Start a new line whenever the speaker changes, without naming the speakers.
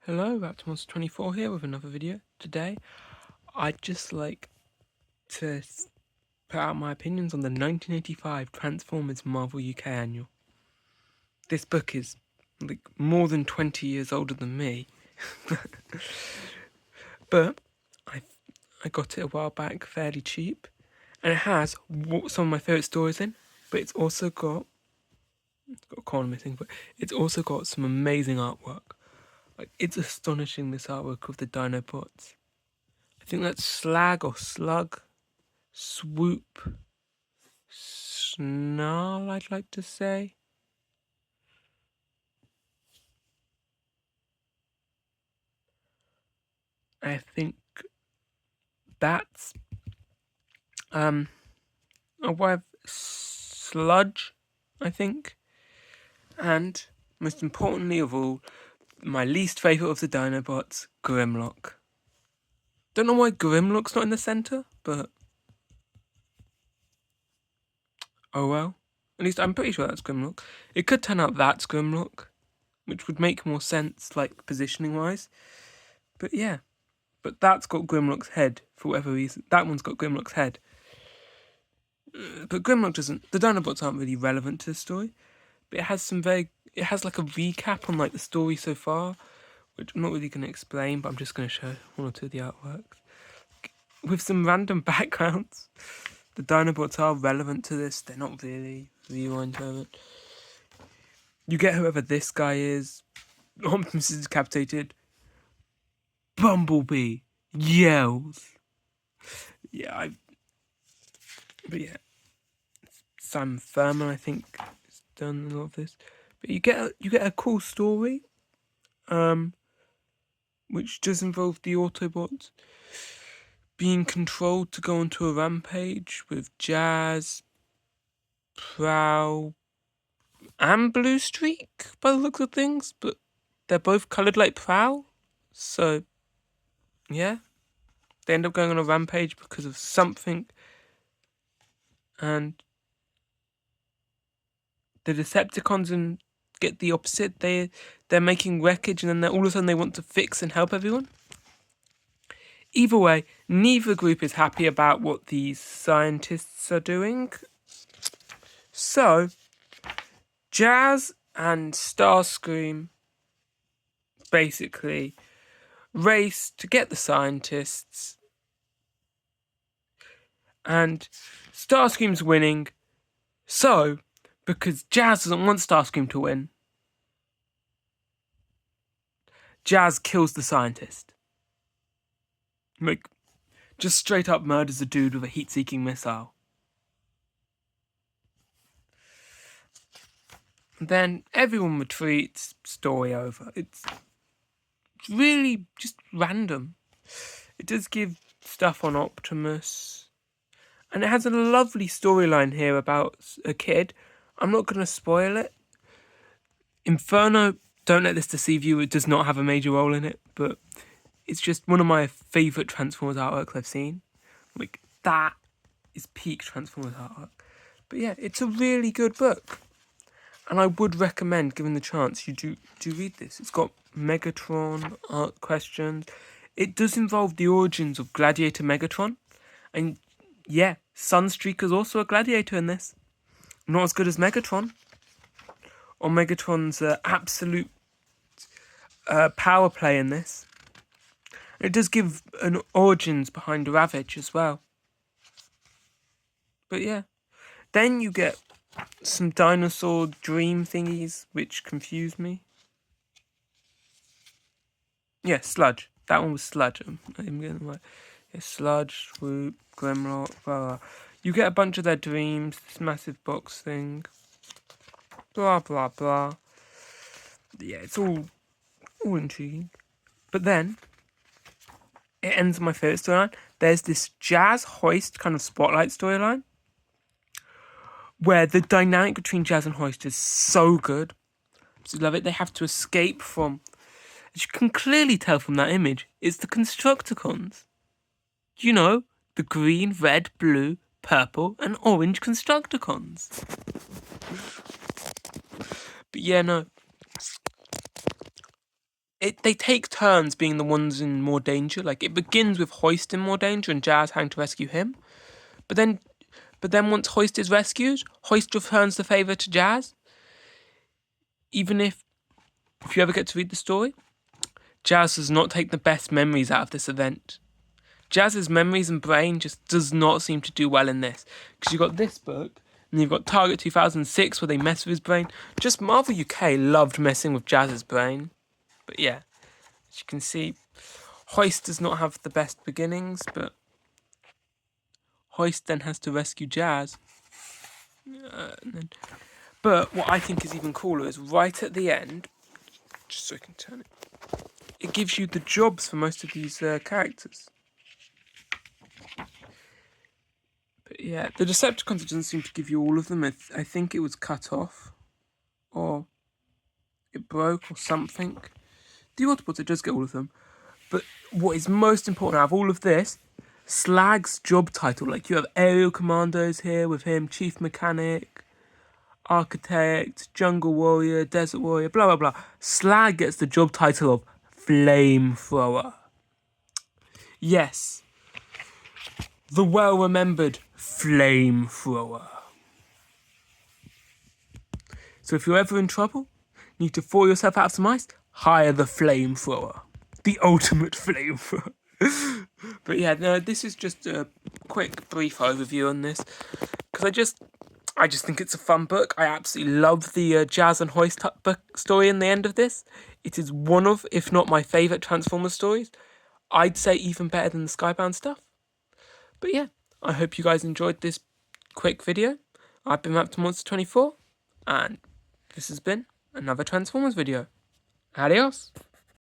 Hello, Raptormonster24 here with another video. Today, I'd just like to put out my opinions on the 1985 Transformers Marvel UK Annual. This book is like more than 20 years older than me, but I got it a while back fairly cheap, and it has some of my favourite stories in, but it's got a corner missing, but it's also got some amazing artwork. Like, it's astonishing, this artwork of the Dinobots. I think that's Slag or Slug, Swoop, Snarl, I'd like to say. I think that's a wife Sludge, I think. And most importantly of all, my least favourite of the Dinobots, Grimlock. Don't know why Grimlock's not in the centre, but oh well. At least I'm pretty sure that's Grimlock. It could turn out that's Grimlock, which would make more sense, like, positioning-wise. But yeah. But that's got Grimlock's head, for whatever reason. That one's got Grimlock's head. But Grimlock doesn't... The Dinobots aren't really relevant to the story. But it has it has like a recap on like the story so far, which I'm not really going to explain, but I'm just going to show one or two of the artworks. With some random backgrounds. The Dinobots are relevant to this. They're not really. Rewind moment. You get whoever this guy is. Optimus is decapitated. Bumblebee yells. Yeah, But yeah, Sam Furman, I think, has done a lot of this. But you get a cool story, which does involve the Autobots being controlled to go onto a rampage with Jazz, Prowl, and Blue Streak by the looks of things. But they're both coloured like Prowl, so yeah, they end up going on a rampage because of something, and the Decepticons get the opposite. They're making wreckage, and then all of a sudden they want to fix and help everyone. Either way, neither group is happy about what these scientists are doing. So, Jazz and Starscream basically race to get the scientists, and Starscream's winning. So, because Jazz doesn't want Starscream to win, Jazz kills the scientist. Like, just straight up murders a dude with a heat-seeking missile. And then everyone retreats, story over. It's really just random. It does give stuff on Optimus. And it has a lovely storyline here about a kid. I'm not going to spoil it. Inferno, don't let this deceive you, it does not have a major role in it, but it's just one of my favourite Transformers artworks I've seen. Like, that is peak Transformers artwork. But yeah, it's a really good book. And I would recommend, given the chance, you do read this. It's got Megatron art questions. It does involve the origins of Gladiator Megatron. And yeah, Sunstreaker's also a gladiator in this. Not as good as Megatron. Or Megatron's absolute power play in this. It does give an origins behind Ravage as well. But yeah. Then you get some dinosaur dream thingies, which confuse me. Yeah, Sludge. That one was Sludge. I'm getting right. Yeah, Sludge, Swoop, Grimlock, blah, blah. You get a bunch of their dreams, this massive box thing. Blah, blah, blah. Yeah, it's all intriguing. But then, it ends my favourite storyline. There's this Jazz Hoist kind of spotlight storyline, where the dynamic between Jazz and Hoist is so good. I love it. They have to escape from, as you can clearly tell from that image, it's the Constructicons. You know, the green, red, blue, purple, and orange Constructicons. But yeah, no. they take turns being the ones in more danger. Like, it begins with Hoist in more danger and Jazz having to rescue him. But then once Hoist is rescued, Hoist returns the favour to Jazz. Even if you ever get to read the story, Jazz does not take the best memories out of this event. Jazz's memories and brain just does not seem to do well in this. Because you've got this book, and you've got Target 2006 where they mess with his brain. Just Marvel UK loved messing with Jazz's brain. But yeah, as you can see, Hoist does not have the best beginnings, but Hoist then has to rescue Jazz. But what I think is even cooler is right at the end, just so I can turn it, it gives you the jobs for most of these characters. But yeah, the Decepticons, it doesn't seem to give you all of them. I think it was cut off, or it broke, or something. The Autobots, it does get all of them. But what is most important out of all of this, Slag's job title. Like, you have Aerial Commandos here with him, Chief Mechanic, Architect, Jungle Warrior, Desert Warrior, blah, blah, blah. Slag gets the job title of Flamethrower. Yes. The well-remembered Flamethrower. So if you're ever in trouble, need to thaw yourself out of some ice, hire the Flamethrower. The ultimate Flamethrower. But yeah, no, this is just a quick, brief overview on this. Because I just think it's a fun book. I absolutely love the Jazz and Hoist book story in the end of this. It is one of, if not my favourite Transformers stories. I'd say even better than the Skybound stuff. But yeah, I hope you guys enjoyed this quick video. I've been Raptor Monster24, and this has been another Transformers video. Adios!